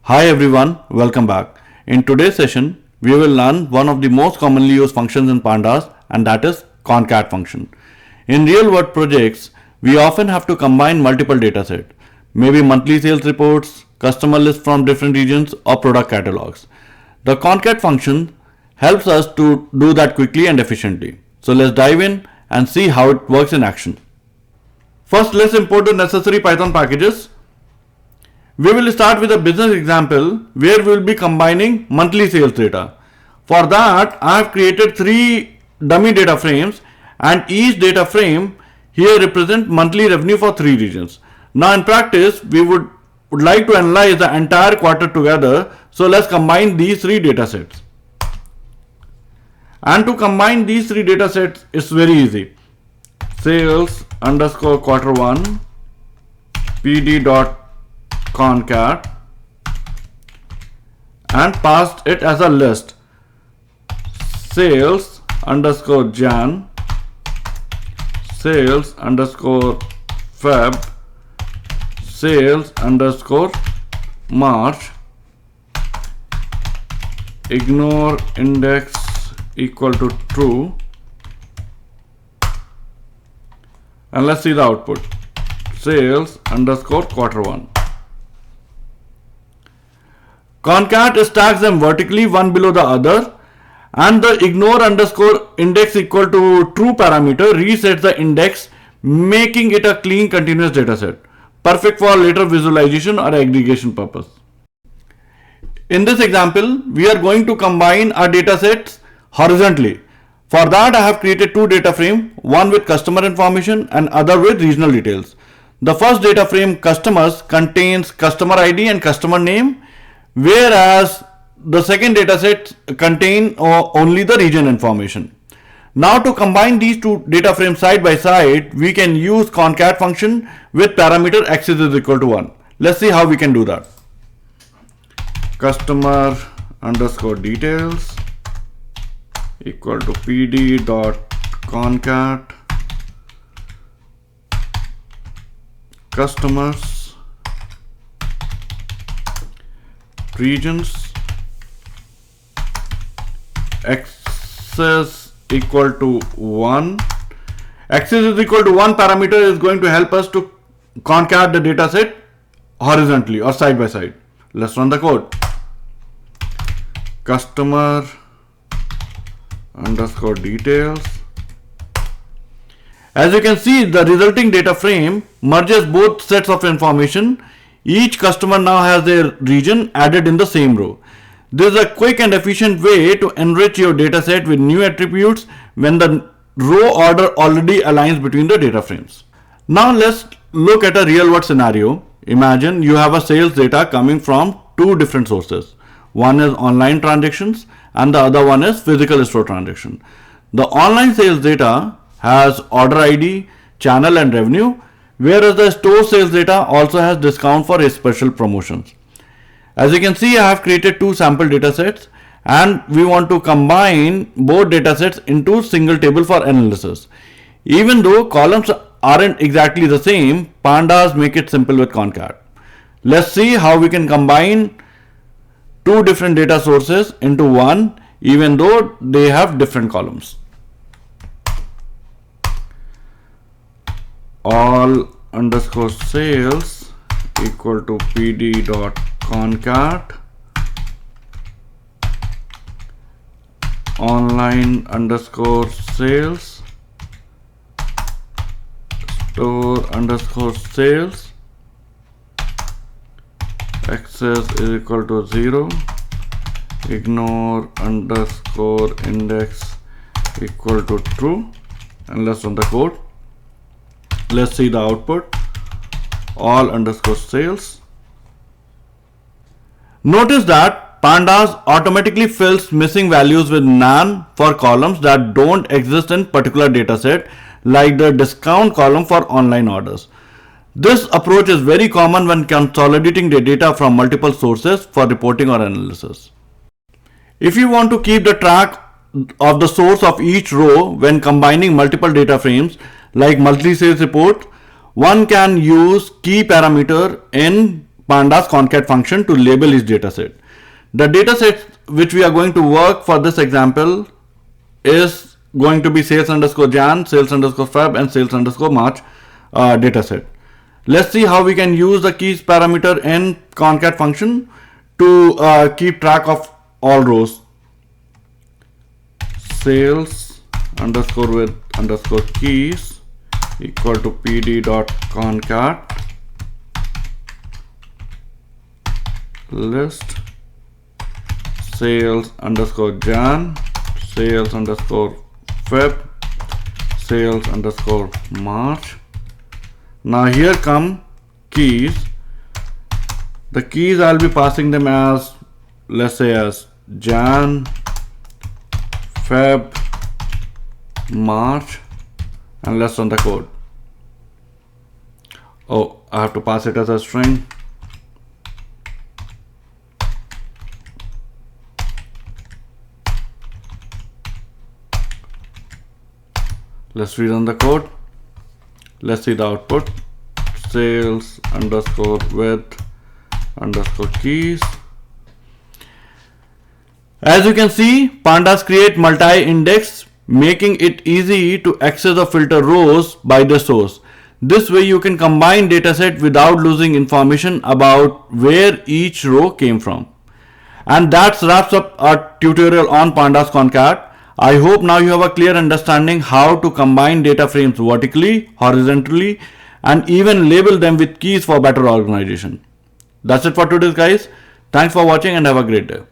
Hi everyone, welcome back. In today's session, we will learn one of the most commonly used functions in Pandas, and that is concat function. In real world projects, we often have to combine multiple datasets, maybe monthly sales reports, customer lists from different regions, or product catalogs. The concat function helps us to do that quickly and efficiently. So let's dive in and see how it works in action. First, let's import the necessary Python packages. We will start with a business example where we will be combining monthly sales data. For that, I have created 3 dummy data frames, and each data frame here represents monthly revenue for 3 regions. Now in practice, we would like to analyze the entire quarter together, so let's combine these 3 data sets. And to combine these 3 data sets is very easy. Sales underscore quarter 1 pd.concat and passed it as a list. Sales underscore Jan, sales underscore Feb, sales underscore March, ignore index equal to true, and let's see the output. Sales underscore quarter 1. Concat stacks them vertically one below the other, and the ignore underscore index equal to true parameter resets the index, making it a clean continuous dataset, perfect for later visualization or aggregation purpose. In this example, we are going to combine our datasets horizontally. For that, I have created 2 data frames, one with customer information and other with regional details. The first data frame, customers, contains customer ID and customer name, whereas the second dataset contains only the region information. Now to combine these 2 data frames side by side, we can use concat function with parameter axis is equal to 1. Let's see how we can do that. Customer underscore details equal to pd.concat customers regions axis equal to 1. Axis is equal to 1 parameter is going to help us to concat the dataset horizontally or side by side. Let's run the code. Customer underscore details. As you can see, the resulting data frame merges both sets of information. Each customer now has their region added in the same row. This is a quick and efficient way to enrich your dataset with new attributes when the row order already aligns between the data frames. Now let's look at a real world scenario. Imagine you have a sales data coming from 2 different sources. One is online transactions and the other one is physical store transaction. The online sales data has order ID, channel and revenue, whereas the store sales data also has discount for special promotions. As you can see, I have created 2 sample data sets, and we want to combine both data sets into single table for analysis. Even though columns aren't exactly the same, Pandas make it simple with concat. Let's see how we can combine 2 different data sources into one, even though they have different columns. All underscore sales equal to pd.concat online underscore sales store underscore sales axis is equal to 0, ignore underscore index equal to true, and let's run the code. Let's see the output. All underscore sales. Notice that Pandas automatically fills missing values with none for columns that don't exist in particular dataset, like the discount column for online orders. This approach is very common when consolidating the data from multiple sources for reporting or analysis. If you want to keep the track of the source of each row when combining multiple data frames, like monthly sales report, one can use key parameter in Pandas concat function to label each dataset. The dataset which we are going to work for this example is going to be sales underscore Jan, sales underscore Feb, and sales underscore March dataset. Let's see how we can use the keys parameter in concat function to keep track of all rows. Sales underscore with underscore keys equal to pd.concat list sales underscore Jan, sales underscore Feb, sales underscore March. Now here come keys. The keys I'll be passing them as, let's say, as Jan, Feb, March, and let's run the code. Oh, I have to pass it as a string. Let's rerun the code. Let's see the output. Sales underscore with underscore keys. As you can see, Pandas create multi-index, making it easy to access or filter rows by the source. This way you can combine dataset without losing information about where each row came from. And that wraps up our tutorial on Pandas concat. I hope now you have a clear understanding how to combine data frames vertically, horizontally, and even label them with keys for better organization. That's it for today, guys. Thanks for watching and have a great day.